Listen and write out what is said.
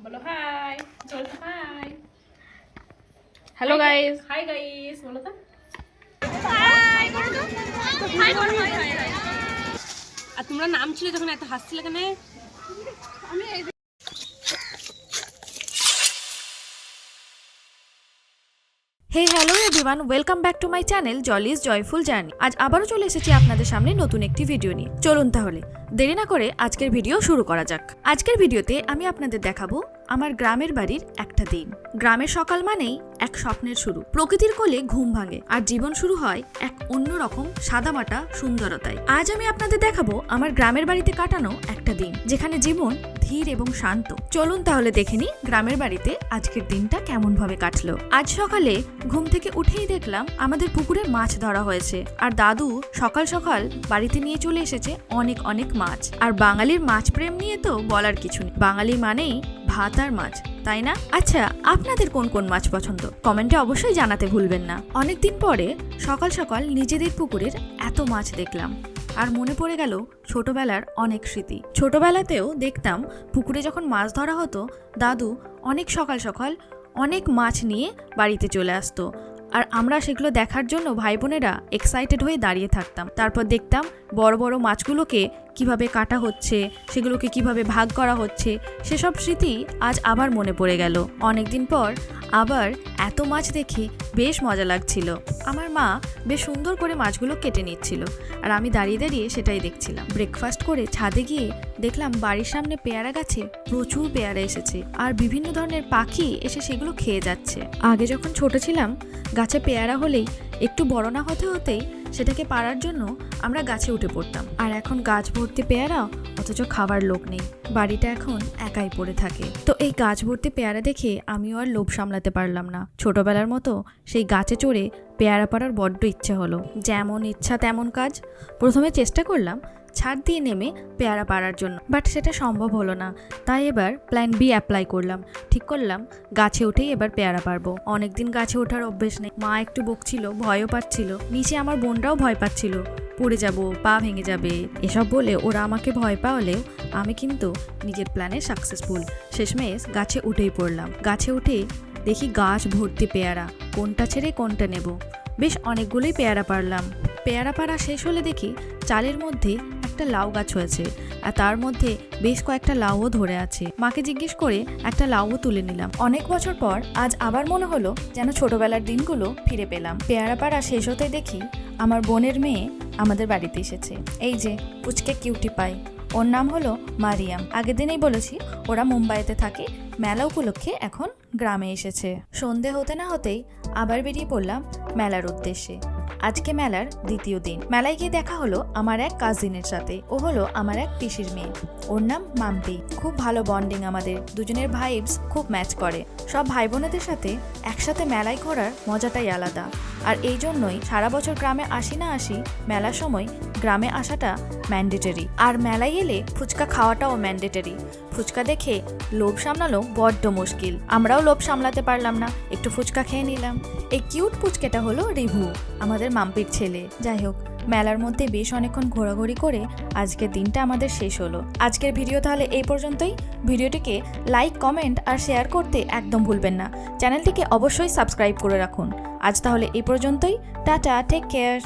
বলো হাই। চলো hi. Hello guys. Hi guys বলো তো। হাই করো তো। হাই করো হাই হাই হাই। আর তোমরা নামছিলে যখন এত হাসছিলে কেন? আমি hey hello everyone, welcome back to my channel Jolly's Joyful Journey. আজ আবারও চলে এসেছি আপনাদের সামনে নতুন একটি ভিডিও নিয়ে। চলুন তাহলে দেরি না করে আজকের ভিডিও শুরু করা যাক। আজকের ভিডিওতে আমি আপনাদের দেখাবো আমার গ্রামের বাড়ির একটা দিন। গ্রামের সকাল মানেই এক স্বপ্নের শুরু। প্রকৃতির কোলে ঘুম ভাঙে আর জীবন শুরু হয় এক অন্যরকম সাদামাটা সুন্দরতায়। আজ আমি আপনাদের দেখাবো আমার গ্রামের বাড়িতে কাটানো একটা দিন, যেখানে জীবন ধীর এবং শান্ত। চলুন তাহলে দেখে নিই গ্রামের বাড়িতে আজকের দিনটা কেমন ভাবে কাটলো। আজ সকালে ঘুম থেকে উঠেই দেখলাম আমাদের পুকুরে মাছ ধরা হয়েছে, আর দাদু সকাল সকাল বাড়িতে নিয়ে চলে এসেছে অনেক অনেক মাছ। আর বাঙালির মাছ প্রেম নিয়ে তো বলার কিছু নেই, বাঙালি মানেই ভাত আর মাছ, তাই না? আচ্ছা, আপনাদের কোন কোন মাছ পছন্দ কমেন্টে অবশ্যই জানাতে ভুলবেন না। অনেকদিন পরে সকাল সকাল নিজেদের পুকুরের এত মাছ দেখলাম আর মনে পড়ে গেল ছোটবেলার অনেক স্মৃতি। ছোটবেলাতেও দেখতাম পুকুরে যখন মাছ ধরা হতো, দাদু অনেক সকাল সকাল অনেক মাছ নিয়ে বাড়িতে চলে আসতো, আর আমরা সেগুলো দেখার জন্য ভাই বোনেরা এক্সাইটেড হয়ে দাঁড়িয়ে থাকতাম। তারপর দেখতাম বড় বড় মাছগুলোকে কিভাবে কাটা হচ্ছে, সেগুলোকে কিভাবে ভাগ করা হচ্ছে। সেসব স্মৃতি আজ আবার মনে পড়ে গেল। অনেকদিন পর আবার এত মাছ দেখে বেশ মজা লাগছিল। আমার মা বেশ সুন্দর করে মাছগুলো কেটে নিচ্ছিল, আর আমি দাঁড়িয়ে দাঁড়িয়ে সেটাই দেখছিলাম। ব্রেকফাস্ট করে ছাদে গিয়ে দেখলাম বাড়ির সামনে পেয়ারা গাছে প্রচুর পেয়ারা এসেছে, আর বিভিন্ন ধরনের পাখি এসে সেগুলো খেয়ে যাচ্ছে। আগে যখন ছোট ছিলাম, গাছে পেয়ারা হলেই একটু বড় না হতে হতেই সেটাকে পাড়ার জন্য আমরা গাছে উঠে পড়তাম। আর এখন গাছ ভর্তি পেয়ারা, অথচ খাবার লোক নেই, বাড়িটা এখন একাই পড়ে থাকে। তো এই গাছ ভর্তি পেয়ারা দেখে আমিও আর লোভ সামলাতে পারলাম না। ছোটবেলার মতো সেই গাছে চড়ে পেয়ারা পাড়ার বড্ড ইচ্ছে হলো। যেমন ইচ্ছা তেমন কাজ। প্রথমে চেষ্টা করলাম ছাদ দিয়ে নেমে পেয়ারা পাড়ার জন্য, বাট সেটা সম্ভব হলো না। তাই এবার প্ল্যান বি অ্যাপ্লাই করলাম। ঠিক করলাম গাছে উঠেই এবার পেয়ারা পারবো। অনেকদিন গাছে ওঠার অভ্যেস নেই। মা একটু বকছিল, ভয়ও পাচ্ছিল। নিচে আমার বোনরাও ভয় পাচ্ছিল, পড়ে যাব, পা ভেঙে যাবে, এসব বলে ওরা আমাকে ভয় পাওয়ালেও আমি কিন্তু নিজের প্ল্যানে সাকসেসফুল। শেষমেশ গাছে উঠেই পড়লাম। গাছে উঠে দেখি গাছ ভর্তি পেয়ারা, কোনটা ছেড়ে কোনটা নেব। বেশ অনেকগুলোই পেয়ারা পারলাম। পেয়ারা পাড়া শেষ হলে দেখি চালের মধ্যে একটা লাউ গাছ হয়েছে, আর তার মধ্যে বেশ কয়েকটা লাউও ধরে আছে। মাকে জিজ্ঞেস করে একটা লাউও তুলে নিলাম। অনেক বছর পর আজ আবার মনে হলো যেন ছোটবেলার দিনগুলো ফিরে পেলাম। পেয়ারা পাড়া শেষ হতে দেখি আমার বোনের মেয়ে আমাদের বাড়িতে এসেছে। এই যে পুচকে কিউটি পাই, ওর নাম হলো মারিয়াম। আগের দিনেই বলেছি ওরা মুম্বাইতে থাকে, মেলা উপলক্ষে এখন গ্রামে এসেছে। সন্ধে হতে না হতেই আবার বেরিয়ে পড়লাম মেলার উদ্দেশ্যে। আজকে মেলার দ্বিতীয় দিন। মেলায় গিয়ে দেখা হলো আমার এক কাজিনের সাথে। ও হলো আমার এক পিসির মেয়ে, ওর নাম মাম্পি। খুব ভালো বন্ডিং আমাদের দুজনের, ভাইবস খুব ম্যাচ করে। সব ভাই বোনেদের সাথে একসাথে মেলায় ঘোরার মজাটাই আলাদা। আর এই জন্যই সারা বছর গ্রামে আসি না আসি, মেলার সময় গ্রামে আসাটা ম্যান্ডেটরি। আর মেলায় এলে ফুচকা খাওয়াটাও ম্যান্ডেটরি। ফুচকা দেখে লোভ সামলানো বড্ড মুশকিল। আমরাও লোভ সামলাতে পারলাম না, একটু ফুচকা খেয়ে নিলাম। এই কিউট পুচকেটা হলো রিভু, আমাদের মাম্পির ছেলে। যাই হোক, মেলার মধ্যে বেশ অনেকক্ষণ ঘোরাঘুরি করে আজকের দিনটা আমাদের শেষ হলো। আজকের ভিডিও তাহলে এই পর্যন্তই। ভিডিওটিকে লাইক, কমেন্ট আর শেয়ার করতে একদম ভুলবেন না। চ্যানেলটিকে অবশ্যই সাবস্ক্রাইব করে রাখুন। আজ তাহলে এই পর্যন্তই। Tata, take care.